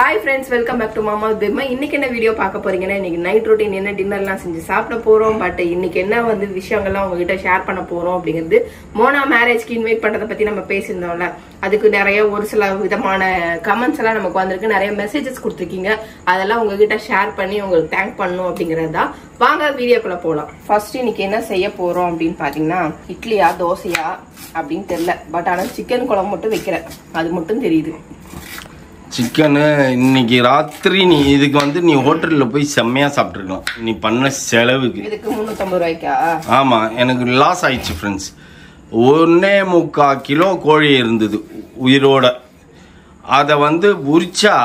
Hi friends, welcome back to Mama Bimma. இன்னைக்கு என்ன video பார்க்க போறீங்கன்னா இன்னைக்கு நைட் ரொட்டீன் என்ன டின்னர்லாம் செஞ்சு சாப்பிட போறோம். பட் இன்னைக்கு என்ன வந்து விஷயங்கள்லாம் உங்ககிட்ட ஷேர் பண்ண போறோம் அப்படிங்கிறது மோனா மேரேஜ்க்கு இன்வைட் பண்றத பத்தி நம்ம பேசியிருந்தோம்ல. அதுக்கு நிறைய ஒரு சில விதமான கமெண்ட்ஸ் எல்லாம் நமக்கு வந்திருக்கு, நிறைய மெசேஜஸ் கொடுத்துருக்கீங்க. அதெல்லாம் உங்ககிட்ட ஷேர் பண்ணி உங்களுக்கு தேங்க் பண்ணணும் அப்படிங்கிறது தான். வாங்க வீடியோக்குள்ள போலாம். ஃபர்ஸ்ட் இன்னைக்கு என்ன செய்ய போறோம் அப்படின்னு பாத்தீங்கன்னா இட்லியா தோசையா அப்படின்னு தெரியல. பட் ஆனா சிக்கன் குழம்பு மட்டும் வைக்கிறேன், அது மட்டும் தெரியுது. சிக்கனு இன்னைக்கு ராத்திரி நீ இதுக்கு வந்து நீ ஹோட்டல்ல போய் செம்மையா சாப்பிட்டுருக்கலாம். நீ பண்ண செலவுக்கு இதுக்கு 350 ரூபாய்க்கா? ஆமா, எனக்கு லாஸ் ஆயிடுச்சு ஃப்ரெண்ட்ஸ். 1.25 கிலோ கோழி இருந்தது உயிரோட. அதை வந்து உரிச்சா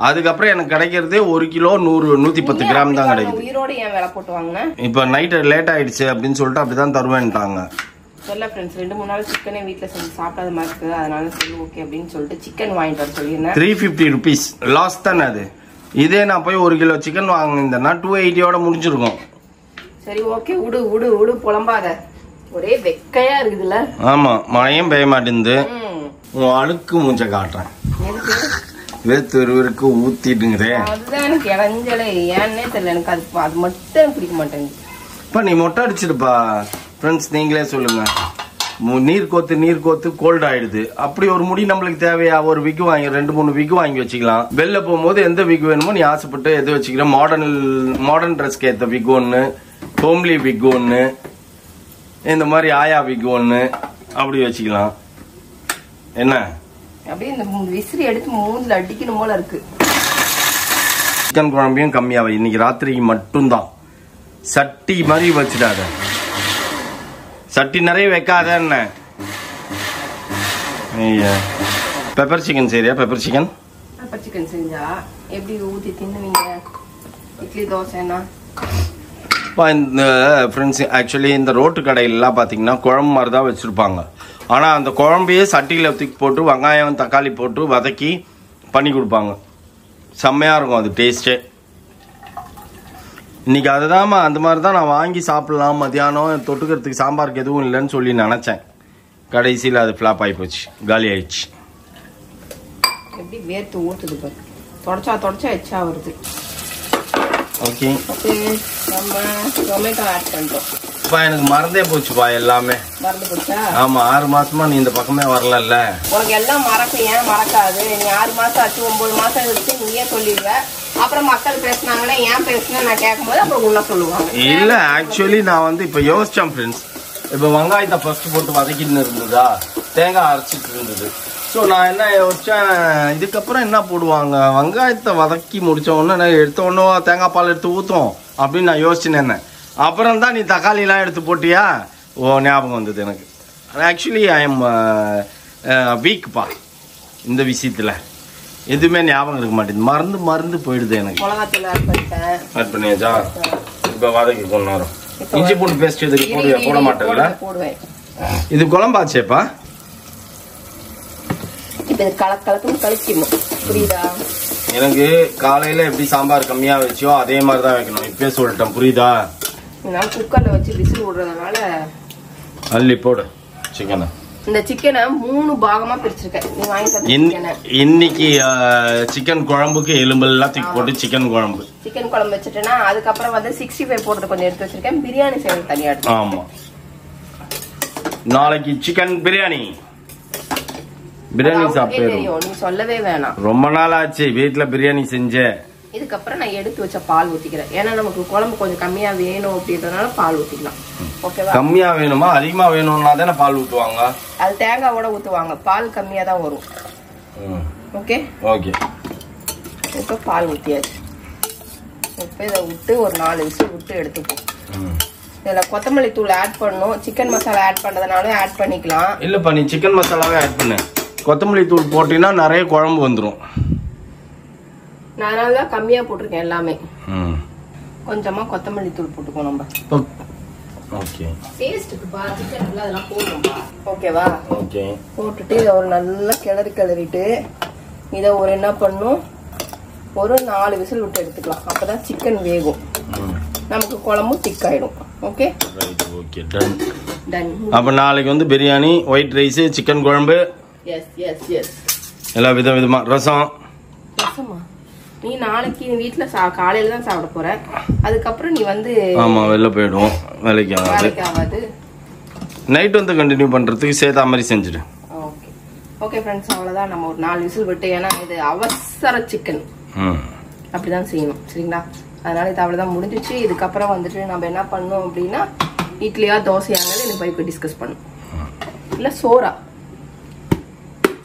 அதுக்கப்புறம் எனக்கு கிடைக்கிறதே 1 கிலோ 110 கிராம் தான் கிடைக்குது. உயிரோட ஏன் வேலை போட்டு வாங்க? இப்ப நைட் லேட் ஆயிடுச்சு அப்படின்னு சொல்லிட்டு அப்படிதான் தருவேன்ட்டாங்க. சொல்ல ஃப்ரெண்ட்ஸ் 2-3 நாள் சிக்கனே வீட்டுல செஞ்சு சாப்பிடாத மாதிரி இருக்கு, அதனால சரி ஓகே அப்படின்னு சொல்லிட்டு சிக்கன் வாங்கிட்டு வர சொல்லியிருந்தேன். 350 rupees லாஸ் தானே அது. இதே நான் போய் 1 கிலோ சிக்கன் வாங்கினேன்னா 280 முடிஞ்சிருக்கும். சரி ஓகே, விடு விடு விடு, புலம்பாத. ஒரே வெக்கையா இருக்குதுல்ல. ஆமா, மழையும் பெய்ய மாட்டேங்குது. உன் அழுக்கு மூஞ்ச காட்டுறேன். வேத்துருக்கு ஊத்திட்டுங்கிறே. அதுதான் எனக்கு இடைஞ்சலே, ஏன்னே தெரியல. எனக்கு அது மட்டும் பிடிக்க மாட்டேங்குது. இப்ப நீ மொட்டை அடிச்சிருப்பா ஃப்ரெண்ட்ஸ், நீங்களே சொல்லுங்க. நீர் கோத்து கோல்ட் ஆயிடுது. அப்படி ஒரு முடி நம்மளுக்கு தேவையா? ஒரு விக் வாங்கி 2-3 விக் வாங்கி வச்சுக்கலாம். வெளில போகும்போது எந்த விக் வேணுமோ நீ ஆசைப்பட்டு எது வச்சுக்கிற. மாடர்ன் ட்ரெஸ்க்கு ஏற்ற விக் ஒன்று, ஹோம்லி விக் ஒன்று, இந்த மாதிரி ஆயா விக் ஒன்று, அப்படி வச்சுக்கலாம். என்ன அப்படியே இந்த விசிறி எடுத்து மூஞ்சில அடிக்கணும் போல இருக்கு. சிக்கன் குழம்பையும் கம்மியாவை இன்னைக்கு ராத்திரிக்கு மட்டும்தான். சட்டி மாதிரி வச்சிடாத, சட்டி நிறைய வைக்காத. என்ன பெப்பர் சிக்கன் சரியா? பெப்பர் சிக்கன் செஞ்சா எப்படி ஊத்தி தின்னுவீங்க இட்லி தோசைன்னா? இந்த ஃப்ரெண்ட்ஸ் ஆக்சுவலி இந்த ரோட்டு கடையிலலாம் பார்த்தீங்கன்னா குழம்பு மாதிரி தான் வச்சுருப்பாங்க. ஆனால் அந்த குழம்பையே சட்டியில் தூக்கி போட்டு வெங்காயம் தக்காளி போட்டு வதக்கி பண்ணி கொடுப்பாங்க. செம்மையாக இருக்கும் அது டேஸ்ட்டே. இன்னைக்கு அதுதான் அந்த மாதிரி தான் நான் வாங்கி சாப்பிடலாம். மத்தியானம் தொட்டுக்கிறதுக்கு சாம்பாருக்கு எதுவும் இல்லைன்னு சொல்லி நினச்சேன். கடைசியில் அது ஃப்ளாப் ஆகி போச்சு, காலி ஆயிடுச்சு. எப்படி வேர்த்து ஊற்றுது, தொடச்சா எச்சா வருது. ஓகே, நம்ம டொமேட்டோ ஆட் பண்ணுறோம். இப்போ எனக்கு மறந்தே போச்சுப்பா எல்லாமே. மறந்து போச்சா? ஆமா, 6 மாசமா நீ இந்த பக்கமே வரல. உனக்கு எல்லாம் ஏன் மறக்காது? நீ 6 மாசம் ஆச்சு, 9 மாசம் எடுத்து நீயே சொல்லிடுவ. அப்புறம் மக்கள் பேசினாங்கன்னா ஏன் பேசுனா நான் கேட்கும்போது அப்புறம் உள்ள சொல்லுவாங்க. இல்ல ஆக்சுவலி நான் வந்து இப்ப யோசிச்சேன் ஃப்ரெண்ட்ஸ். இப்ப வெங்காயத்தை ஃபர்ஸ்ட் போட்டு வதக்கிட்டு இருந்ததா, தேங்காய் அரைச்சிட்டு இருந்தது. ஸோ நான் என்ன யோசிச்சேன், இதுக்கப்புறம் என்ன போடுவாங்க? வெங்காயத்தை வதக்கி முடிச்ச உடனே எடுத்த உடனே தேங்காய் பால் எடுத்து ஊற்றும் அப்படின்னு நான் யோசிச்சுன்னு. அப்புறம் தான் நீ தக்காளிலாம் எடுத்து போட்டியா? ஓ, ஞாபகம் வந்தது எனக்கு. ஆக்சுவலி ஐ எம் வீக்ப்பா இந்த விஷயத்தில். எதுவுமே ஞாபகம் இருக்க மாட்டேங்குது, மறந்து போயிடுது எனக்கு. ஆட் பண்ணியாச்சா? இப்போ வதக்கி கொஞ்ச நேரம் இஞ்சி பூண்டு பேஸ்ட் இதுக்கு போட மாட்டேன்ல. இது குழம்பாச்சேப்பா. புரியுதா? எனக்கு காலையில எப்படி சாம்பார் கம்மியா வச்சோ அதே மாதிரி தான் வைக்கணும். இப்பயே சொல்லிட்டேன், புரியுதா? குக்கர்ல வச்சு விசில் விடுறதுனால அள்ளி போடு சிக்கனை. இந்த சிக்கனை 3 பாகமா பிரிச்சிருக்கேன். இன்னைக்கு சிக்கன் குழம்புக்கு எலும்பெல்லாம் தூக்கி போட்டு சிக்கன் குழம்பு வச்சுட்டேன்னா அதுக்கப்புறம் வந்து 65 போடுறது கொஞ்சம் எடுத்து வச்சிருக்கேன். பிரியாணி செய்யறது தனியா. ஆமா, நாளைக்கு சிக்கன் பிரியாணி சாப்பிட்டு. நீ சொல்லவே வேணாம், ரொம்ப நாள் ஆச்சு வீட்டுல பிரியாணி செஞ்சேன். இதுக்கப்புறம் நான் எடுத்து வச்ச பால் ஊத்திக்கிறேன். ஏன்னா நமக்கு குழம்பு கொஞ்சம் கம்மியா வேணும் அப்படின்றதுனால பால் ஊத்திக்கலாம். ஓகேவா? கம்மியா வேணுமா அதிகமா வேணும்னா தானே பால் ஊத்துவாங்க. அது தேங்காவோட ஊத்துவாங்க, பால் கம்மியா தான் வரும். Okay okay. இப்போ பால் ஊத்தியாச்சு. இப்போ இதை விட்டு ஒரு 4 விசில் விட்டு எடுத்துப்போம். இதுல கொத்தமல்லி தூள் ஆட் பண்ணணும். சிக்கன் மசாலா ஆட் பண்றதுனாலும் ஆட் பண்ணிக்கலாம். இல்லப்பா, நீ சிக்கன் மசாலாவே ஆட் பண்ணு. கொத்தமல்லி தூள் போட்டீங்கன்னா நிறைய குழம்பு வந்துடும். நான் அதனாலதான் கம்மியா போட்டிருக்கேன் எல்லாமே. கொஞ்சமா கொத்தமல்லி தூள் போட்டுக்கோ நம்ம. ஓகே, டேஸ்ட்க்கு பா சிக்கன்ல அதெல்லாம் போடுறோம்பா. ஓகேவா? ஓகே. போட்டுட்டு இத ஒரு நல்லா கிளறிட்டு இத ஒரு என்ன பண்ணும், ஒரு 4 விசில் விட்டு எடுத்துக்கலாம். அப்பதான் சிக்கன் வேகும், நமக்கு குழம்பு திக் ஆயிடும். Okay right. Okay, done. அப்ப நாளைக்கு வந்து பிரியாணி, ஒயிட் ரைஸ், சிக்கன் குழம்பு, எஸ் எஸ் எஸ் எல்லா விதமா ரசம், ரசமா? நீ நாளைக்கு வீட்டுல காலையில தான் சாப்பிட போற, அதுக்கப்புறம் நீ வந்து ஆமா வெளில போயிடுவோம், வேலைக்கு ஆகாது. நைட் வந்து கண்டினியூ பண்றதுக்கு சேதா மாதிரி செஞ்சிடு. ஓகே ஓகே ஃப்ரெண்ட்ஸ், அவ்வளவுதான். நம்ம ஒரு 4 விசில் விட்டு, ஏன்னா இது அவசர சிக்கன், அப்படிதான் செய்யணும் சரிங்களா? அதனால இது அவ்வளவுதான் முடிஞ்சிச்சு. இதுக்கப்புறம் வந்துட்டு நம்ம என்ன பண்ணோம் அப்படின்னா, இட்லியா தோசையாங்கிறது எனக்கு போய் டிஸ்கஸ் பண்ணும், இல்ல சோறா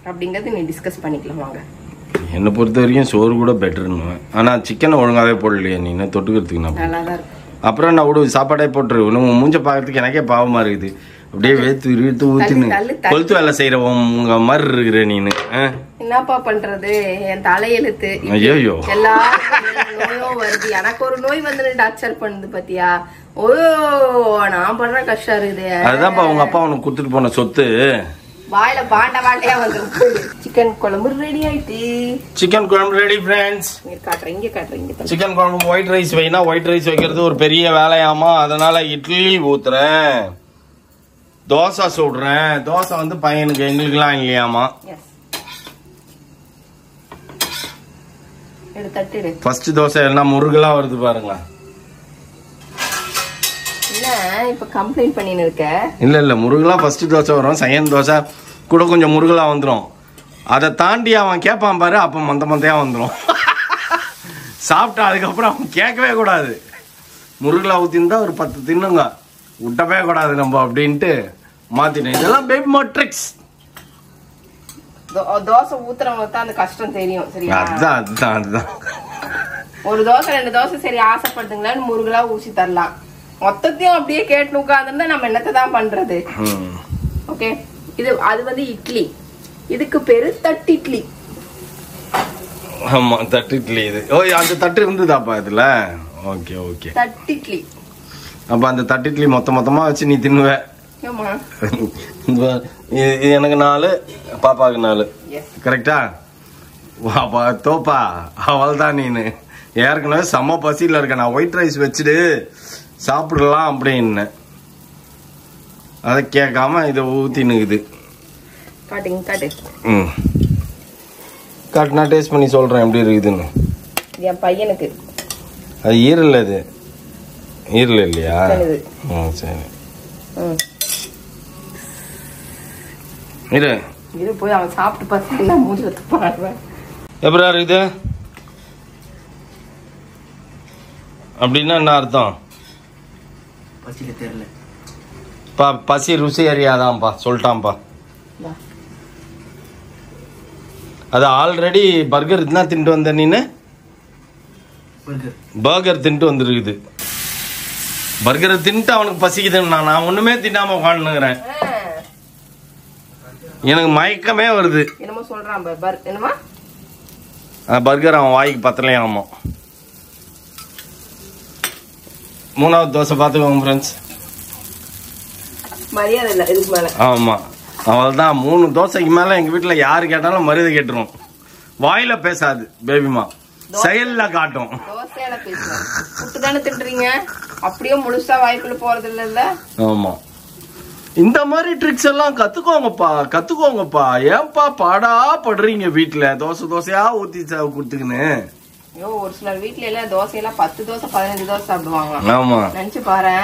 அப்படிங்கறது நீ டிஸ்கஸ் பண்ணிக்கலாம். வாங்க. என்னை பொறுத்த வரைக்கும் சோறு கூட பெட்டர்னு. ஆனா சிக்கனை ஒழுங்காவே போடலையே நீ, தொட்டுக்கிறதுக்கு நல்லாதான் இருக்கு. அப்புறம் நான் விடு சாப்பாடே போட்டுரு. உங்க மூஞ்ச பாக்கிறதுக்கு எனக்கே பாவமா இருக்குது. அப்படியே வேத்து இழுத்து ஊத்தின்னு கொளுத்து வேலை செய்யறவங்க மாதிரி இருக்கிற நீனு. என்னப்பா பண்றது, என் தலையெழுத்து. ஐயோ நோயும் வருது, எனக்கு ஒரு நோய் வந்து டார்ச்சர் பண்ணுது பாத்தியா? ஓ நான் பண்ற கஷ்டம் இருக்குது. அதுதான்ப்பா உங்க அப்பா உனக்கு கொடுத்துட்டு போன சொத்து. வாயில பாண்ட பாண்டையா வந்து. சிக்கன் குழம்பு ரெடி ஆயிட்டு. சிக்கன் குழம்பு ரெடி ஃப்ரெண்ட்ஸ். காட்டுறேன், இங்க காட்டுறேன். சிக்கன் குழம்பு ஒயிட் ரைஸ் வைனா, ஒயிட் ரைஸ் வைக்கிறது ஒரு பெரிய வேலையாமா. அதனால இட்லி ஊத்துறேன், தோசை சுடுறேன். தோசை வந்து பையனுக்கு, எங்களுக்குலாம் இல்லையாமா. ஃபர்ஸ்ட் தோசை எல்லாம் முருகலா வருது பாருங்களா. இப்ப கம்ப்ளைண்ட் பண்ணின்னு இருக்க? இல்ல முருகலா ஃபர்ஸ்ட் தோசை வரும், செகண்ட் தோசை கூட கொஞ்சம் முருகலா வந்துடும். அதை தாண்டி அவன் கேட்பான் பாரு, அப்ப மந்த மந்தையா வந்துடும். சாப்பிட்டா அதுக்கப்புறம் அவன் கேட்கவே கூடாது. முருகலா ஊத்திருந்தா ஒரு 10 தின்னுங்க, விட்டவே கூடாது நம்ம அப்படின்ட்டு மாத்தினேன். இதெல்லாம் பேபி மேட்ரிக்ஸ். தோசை ஊத்துறவங்க தான் அந்த கஷ்டம் தெரியும் சரியா? அதுதான் ஒரு தோசை 2 தோசை சரி ஆசைப்படுதுங்களான்னு முருகலா ஊசி தரலாம். மொத்தத்தையும் அப்படியே கேட்டு உட்கார்ந்துருந்தா நம்ம என்னத்தை தான் பண்றது? ஓகே, இது அது வந்து இட்லி, இதுக்கு பேரு தட்டு இட்லி. ஆமா தட்டு இட்லி. இது ஓ அந்த தட்டு இருந்துதாப்பா இதுல? ஓகே ஓகே, தட்டு இட்லி. அப்ப அந்த தட்டு இட்லி மொத்தமா வச்சு நீ தின்னுவ? எனக்கு 4, பாப்பாவுக்கு 4. கரெக்டா? தோப்பா அவள் தான் நீனு. ஏற்கனவே செம்ம பசியில இருக்க. நான் ஒயிட் ரைஸ் வச்சுட்டு சாப்பிடலாம் அப்படின்னு அதை கேட்காம இதை ஊத்தினுக்குது. காட்டுனா டேஸ்ட் பண்ணி சொல்றேன் எப்படி இருக்குதுன்னு. என் பையனுக்கு அது ஈரல், அது ஈரல் இல்லையா? சரி இது போய் அவன் சாப்பிட்டு பார்த்தா மூஞ்சில துப்பாடுவேன். எப்படா இருக்குது அப்படின்னா என்ன அர்த்தம்? பசியில தெரியல பா, பசி ருசி அறியாதான்ப்பா சொல்லிட்டான்ப்பா. அது ஆல்ரெடி பர்கர் என்ன தின்ட்டு வந்த நீனு? பர்கர் தின்ட்டு வந்துருக்குது. பர்கரை தின்ட்டு அவனுக்கு பசிக்குதுன்னு நான் ஒண்ணுமே தின்னாம உட்காந்துக்கிறேன். எனக்கு மயக்கமே வருது. என்னமோ சொல்றான் என்னமா? பர்கர் அவன் வாய்க்கு பத்தலையாமா. 3வது தோசை பாத்துக்கோங்க ஃப்ரெண்ட்ஸ். மரியாதை இல்ல இதுக்கு மேல. ஆமா அவள்தான் 3 தோசைக்கு மேல எங்க வீட்டுல யாரு கேட்டாலும் மரியாதை கேட்டுரும். வாயில பேசாது பேபிமா, செயல்ல காட்டும். தோசையால பேசுறேன். புட்டுதானே திட்டுறீங்க, அப்படியே முழுசா வாய்க்குள்ள போறது இல்ல. ஆமா, இந்த மாதிரி ட்ரிக்ஸ் எல்லாம் கத்துக்கோங்கப்பா. ஏன்பா பாடா படுறீங்க வீட்டுல தோசையா ஊத்தி கொடுத்துக்கின்னு? ஒரு சிலர் வீட்டுல எல்லாம் தோசையெல்லாம் 10 தோசை 15 தோசை சாப்பிடுவாங்க. ஆமா, நினைச்சு பாரு.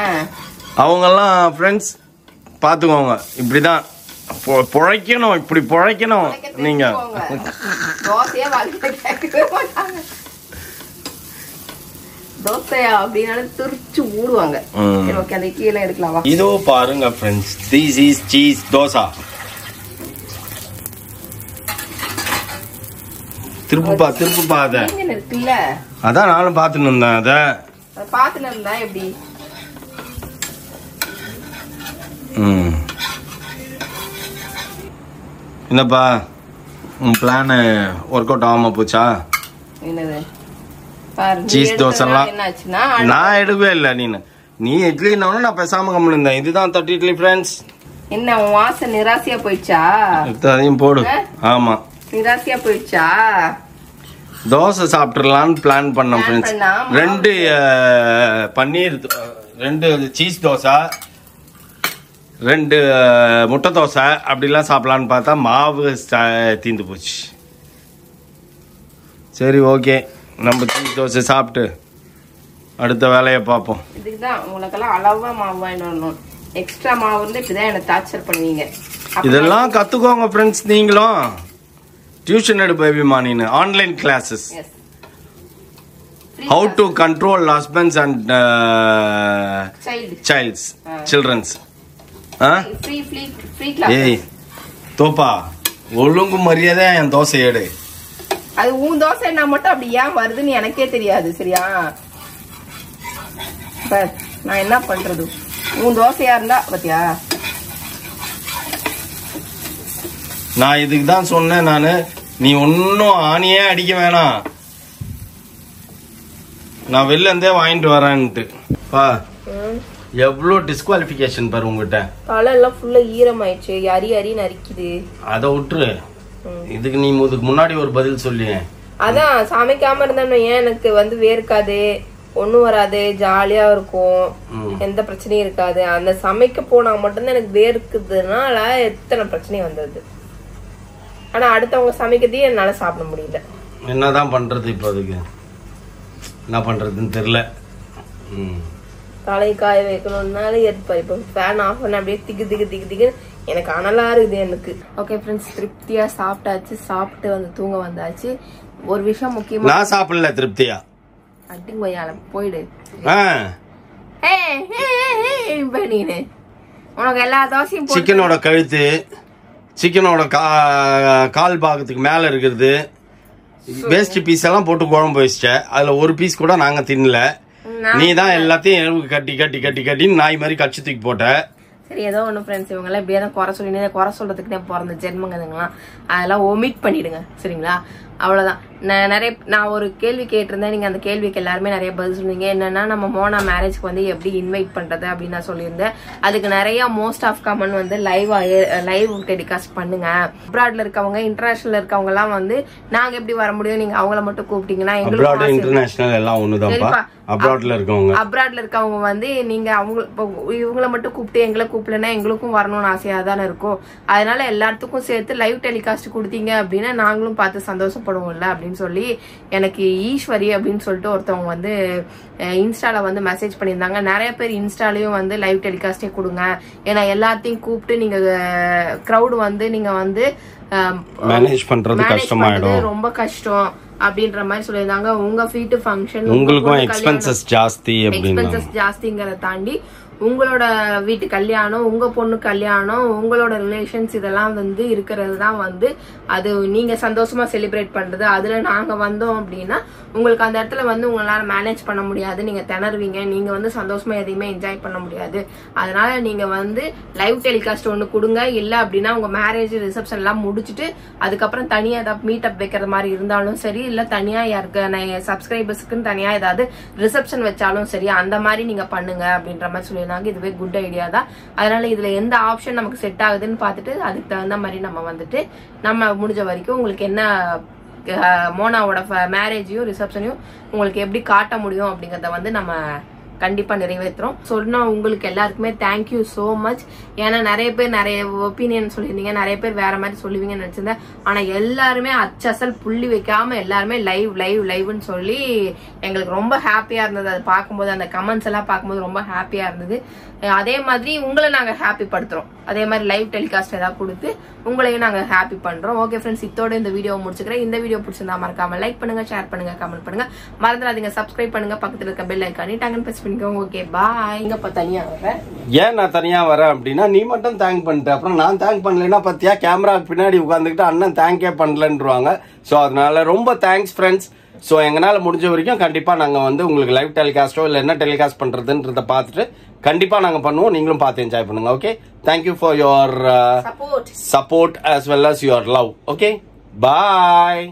அவங்க எல்லாம் ஃப்ரெண்ட்ஸ் பாத்துக்கோங்க, இப்படிதான் பொழைக்கணும், இப்படி பொழைக்கணும் நீங்க. தோசையா கேட்கவே மாட்டாங்க. தோசையா அப்படினால துரிச்சு ஊடுவாங்க. ஓகே, அந்த இட்லி எல்லாம் எடுக்கலாமா? இதோ பாருங்க friends, this is cheese dosa. திருப்புப்பா அத. இருக்குல்ல, அதான் நானும் பாத்துன்னு இருந்தேன். அத பாத்துன்னு இருந்தா எப்படி? என்னப்பா உன் பிளான் ஒர்க் அவுட் ஆகாம போச்சா? என்னது சீஸ் தோசைலாம் நான் எடுக்கவே இல்லை. நீ இட்லி நான் பேசாம கம்முன்னு இருந்தேன். இதுதான் தட்டு இட்லி ஃப்ரெண்ட்ஸ். என்ன வாசம் நிராசையா போயிடுச்சா? அதையும் போடு. ஆமா, நிராசையா போயிடுச்சா? தோசை சாப்பிட்டுலான்னு பிளான் பண்ணோம் ஃப்ரெண்ட்ஸ். 2 பன்னீர், 2 சீஸ் தோசை, 2 முட்டை தோசை அப்படிலாம் சாப்பிடலான்னு பார்த்தா மாவு தீந்து போச்சு. சரி ஓகே, நம்ம சீஸ் தோசை சாப்பிட்டு அடுத்த வேலையை பார்ப்போம். இதுக்குதான் உங்களுக்கெல்லாம் அளவா மாவு வாங்கிட்டு வரணும். எக்ஸ்ட்ரா மாவு வந்து இப்படிதான் எனக்கு டார்ச்சர் பண்ணுவீங்க. இதெல்லாம் கத்துக்கோங்க ஃப்ரெண்ட்ஸ். நீங்களும் டியூஷன் எடு பேபிமா, நீனு online classes. How to control husbands and children's. Free class. ஏய் தோப்பா, ஒழுங்கு மரியாதை என் தோசை எடு. அது உன் தோசை நான் மட்டும் அப்படி ஏன் வருதுன்னு எனக்கே தெரியாது. சரியா? நான் என்ன பண்றது? உன் தோசையா இருந்தா பாத்தியா? நான் இதுக்கு தான் சொன்னேன். நானு நீ ஒன்னும் ஆணியே அடிக்க வேணாம், நான் வெளில இருந்தே வாங்கிட்டு வரேன்ட்டு. எவ்வளவு டிஸ்குவாலிபிகேஷன் பாரு உங்ககிட்ட. தலை எல்லாம் ஃபுல்லா ஈரமாயிடுச்சு, அரி அரி நரிக்குது. அத விட்டுரு, இதுக்கு நீ இதுக்கு முன்னாடி ஒரு பதில் சொல்லி. அதான் சமைக்காம இருந்தா ஏன் எனக்கு வந்து வேர்க்காது, ஒண்ணும் வராது, ஜாலியா இருக்கும், எந்த பிரச்சனையும் இருக்காது. அந்த சமைக்க போனா மட்டும்தான் எனக்கு வேர்க்குதுனால எத்தனை பிரச்சனையும் வந்தது. ஆனா அடுத்தவங்க சமைக்கிறதையும் என்னால சாப்பிட முடியல. என்னதான் பண்றது இப்ப? அதுக்கு என்ன பண்றதுன்னு தெரியல. தலை காய வைக்கணும்னால இப்ப ஃபேன் ஆஃப் பண்ண அப்படியே திக்கு திக்கு திக்கு திக்கு எனக்கு அனலா இருக்குது எனக்கு. ஓகே ஃப்ரெண்ட்ஸ், திருப்தியா சாப்பிட்டாச்சு. சாப்பிட்டு வந்து தூங்க வந்தாச்சு. ஒரு விஷயம் முக்கியமா, நான் சாப்பிடல திருப்தியா. அட்டிங் வையால போயிடு. நீனு உனக்கு எல்லா தோசையும் சிக்கனோட கழுத்து, சிக்கனோட கால் பாகத்துக்கு மேல இருக்கிறது, வேஸ்ட் பீஸ் எல்லாம் போட்டு குழம்பு வச்சிட்ட. அதுல ஒரு பீஸ் கூட நாங்க தின்னல. நீ தான் எல்லாத்தையும் எலும்பு கட்டி கட்டி கட்டி கட்டி நாய் மாதிரி கட்சி தூக்கி போட்ட. சரி, ஏதோ ஒண்ணு ஃப்ரெண்ட்ஸ், இவங்க எல்லாம் இப்படியே தான் குறை சொல்லி குறை சொல்றதுக்குன்னே பிறந்த ஜென்மங்கதுங்களாம். அதெல்லாம் ஒமிட் பண்ணிடுங்க. சரிங்களா? அவ்வளவுதான். நான் ஒரு கேள்வி கேட்டிருந்தேன். நீங்க அந்த கேள்விக்கு எல்லாருமே நிறைய பதில் சொன்னீங்க. என்னன்னா, நம்ம மோனா மேரேஜ்க்கு வந்து எப்படி இன்வைட் பண்றது அப்படின்னு நான் சொல்லியிருந்தேன். அதுக்கு நிறைய மோஸ்ட் ஆஃப் காமன் வந்து லைவ் டெலிகாஸ்ட் பண்ணுங்க. அப்ராட்ல இருக்கவங்க, இன்டர்நேஷனல் இருக்கவங்க எல்லாம் வந்து நாங்க எப்படி வர முடியும், நீங்க அவங்கள மட்டும் கூப்பிட்டீங்கன்னா எங்களுக்கு இன்டர்நேஷனல் எல்லாம் ஒண்ணுதான். அப்ராட்ல இருக்கவங்க வந்து நீங்க இவங்கள மட்டும் கூப்பிட்டு எங்களை கூப்பிடலன்னா எங்களுக்கும் வரணும்னு ஆசையா தானே இருக்கும். அதனால எல்லாத்துக்கும் சேர்த்து லைவ் டெலிகாஸ்ட் கொடுத்தீங்க அப்படின்னா நாங்களும் பார்த்து சந்தோஷப்படுவோம்ல அப்படின்னு சொல்லி எனக்கு ஈஸ்வரி அப்படின்னு சொல்லிட்டு ஒருத்தவங்க வந்து இன்ஸ்டால வந்து மெசேஜ் பண்ணியிருந்தாங்க. நிறைய பேர் இன்ஸ்டாலையும் வந்து லைவ் டெலிகாஸ்டே கொடுங்க, ஏன்னா எல்லாத்தையும் கூப்பிட்டு நீங்க கிரௌட் வந்து நீங்க வந்து மேனேஜ் பண்றது கஷ்டமாயிடும், ரொம்ப கஷ்டம் அப்படின்ற மாதிரி சொல்லியிருந்தாங்க. உங்க வீட்டு ஃபங்க்ஷன் உங்களுக்கும் எக்ஸ்பென்சஸ் ஜாஸ்தி, எக்ஸ்பென்சஸ் ஜாஸ்திங்கிறத தாண்டி உங்களோட வீட்டு கல்யாணம், உங்க பொண்ணு கல்யாணம், உங்களோட ரிலேஷன்ஸ் இதெல்லாம் வந்து இருக்கிறது தான் வந்து அது நீங்க சந்தோஷமா செலிப்ரேட் பண்றது. அதுல நாங்க வந்தோம் அப்படின்னா உங்களுக்கு அந்த இடத்துல வந்து உங்களால மேனேஜ் பண்ண முடியாது, நீங்க திணறுவீங்க, நீங்க வந்து சந்தோஷமா எதையுமே என்ஜாய் பண்ண முடியாது. அதனால நீங்க வந்து லைவ் டெலிகாஸ்ட் ஒண்ணு கொடுங்க. இல்ல அப்படின்னா உங்க மேரேஜ் ரிசப்ஷன் எல்லாம் முடிச்சுட்டு அதுக்கப்புறம் தனியா ஏதாவது மீட் அப் வைக்கிற மாதிரி இருந்தாலும் சரி, இல்ல தனியா யாருக்கு சப்ஸ்கிரைபர்ஸ்க்குன்னு தனியா ஏதாவது ரிசப்ஷன் வச்சாலும் சரி, அந்த மாதிரி நீங்க பண்ணுங்க அப்படின்ற மாதிரி சொல்லி இதுவே குட் ஐடியா தான். அதனால இதுல எந்த ஆப்ஷன் நமக்கு செட் ஆகுதுன்னு பார்த்துட்டு அதுக்கு தகுந்த மாதிரி நம்ம வந்துட்டு நம்ம முடிஞ்ச வரைக்கும் உங்களுக்கு என்ன மோனாவோட மேரேஜையும் ரிசப்ஷனையும் உங்களுக்கு எப்படி காட்ட முடியும் அப்படிங்கறத வந்து நம்ம கண்டிப்பா நிறைவேற்றுறோம். சொன்னா உங்களுக்கு எல்லாருக்குமே தேங்க்யூ சோ மச். ஏன்னா நிறைய பேர் நிறைய ஒப்பீனியன் சொல்லியிருந்தீங்க, நிறைய பேர் வேற மாதிரி சொல்லுவீங்கன்னு நினைச்சிருந்தேன். ஆனா எல்லாருமே அச்சசல் புள்ளி வைக்காம எல்லாருமே லைவ் லைவ் லைவ்னு சொல்லி எங்களுக்கு ரொம்ப ஹாப்பியா இருந்தது. அதை பார்க்கும்போது அந்த கமெண்ட்ஸ் எல்லாம் பார்க்கும்போது ரொம்ப ஹாப்பியா இருந்தது. அதே மாதிரி உங்களை நாங்க ஹாப்பி படுத்துறோம். அதே மாதிரி லைவ் டெலிகாஸ்ட் ஏதாவது கொடுத்து உங்களையும் நாங்க ஹாப்பி பண்றோம். ஓகே ஃப்ரெண்ட்ஸ், இதோட இந்த வீடியோ முடிச்சுக்கிறேன். இந்த வீடியோ பிடிச்சிருந்தா மறக்காம லைக் பண்ணுங்க, ஷேர் பண்ணுங்க, கமெண்ட் பண்ணுங்க, மறந்துடாதீங்க சப்ஸ்கிரைப் பண்ணுங்க, பக்கத்துல இருக்க பெல் ஐக்கானி டங்கன் பிரஸ் பண்ணிக்கோங்க. Okay bye. இங்கப்பா தனியா வரேன். ஏன் நான் தனியா வரேன் அப்படின்னா, நீ மட்டும் தேங்க் பண்ணிட்டு அப்புறம் நான் தேங்க் பண்ணலைன்னா பத்தியா கேமராக்கு பின்னாடி உட்காந்துக்கிட்டு அண்ணன் தேங்க்கே பண்ணலன்றாங்க. ஸோ அதனால ரொம்ப தேங்க்ஸ் ஃப்ரெண்ட்ஸ். ஸோ எங்களால முடிஞ்ச வரைக்கும் கண்டிப்பா நாங்க வந்து உங்களுக்கு லைவ் டெலிகாஸ்டோ இல்லை என்ன டெலிகாஸ்ட் பண்றதுன்றத பார்த்துட்டு கண்டிப்பா நாங்க பண்ணுவோம். நீங்களும் பார்த்து என்ஜாய் பண்ணுங்க. Okay, thank you for your support as well as your love. Okay, bye.